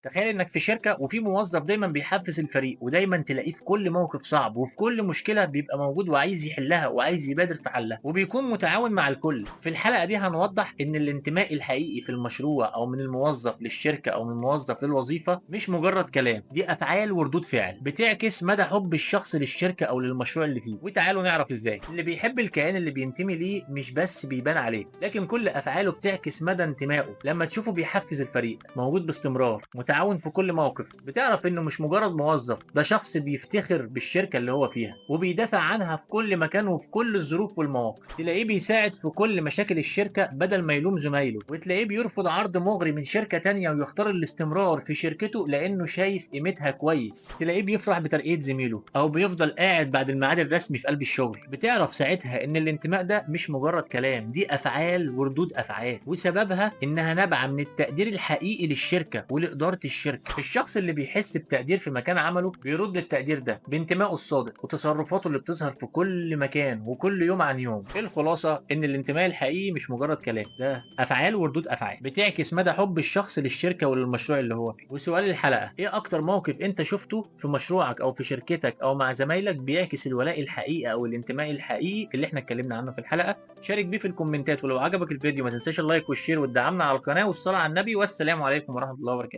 تخيل انك في شركة وفي موظف دايما بيحفز الفريق، ودايما تلاقيه في كل موقف صعب وفي كل مشكلة بيبقى موجود وعايز يحلها وعايز يبادر في حلها وبيكون متعاون مع الكل. في الحلقة دي هنوضح ان الانتماء الحقيقي في المشروع او من الموظف للشركة او من الموظف للوظيفة مش مجرد كلام، دي افعال وردود فعل بتعكس مدى حب الشخص للشركة او للمشروع اللي فيه. وتعالوا نعرف ازاي. اللي بيحب الكيان اللي بينتمي ليه مش بس بيبان عليه، لكن كل افعاله بتعكس مدى انتمائه. لما تشوفه بيحفز الفريق، موجود باستمرار، متعاون في كل موقف، بتعرف انه مش مجرد موظف، ده شخص بيفتخر بالشركة اللي هو فيها وبيدافع عنها في كل مكان وفي كل الظروف والمواقف. تلاقيه بيساعد في كل مشاكل الشركة بدل ما يلوم زمايله، وتلاقيه بيرفض عرض مغري من شركة تانية ويختار الاستمرار في شركته لانه شايف قيمتها كويس. تلاقيه بيفرح بترقية زميله او بيفضل قاعد بعد الميعاد الرسمي في قلب الشغل. بتعرف ساعتها ان الانتماء ده مش مجرد كلام، دي افعال وردود افعال، وسببها انها نابعه من التقدير الحقيقي للشركه ولاداره الشركه. الشخص اللي بيحس بتقدير في مكان عمله بيرد التقدير ده بانتمائه الصادق وتصرفاته اللي بتظهر في كل مكان وكل يوم عن يوم. الخلاصه ان الانتماء الحقيقي مش مجرد كلام، ده افعال وردود افعال بتعكس مدى حب الشخص للشركه وللمشروع اللي هو فيه. وسؤال الحلقه: ايه اكتر موقف انت شفته في مشروعك او في شركتك او مع زمايلك بيعكس الولاء الحقيقي او الانتماء الحقيقي اللي احنا اتكلمنا عنه في الحلقه؟ شارك بيه في الكومنتات، ولو عجبك الفيديو ما تنساش اللايك والشير وتدعمنا على القناه والصلاه على النبي. والسلام عليكم ورحمه الله وبركاته.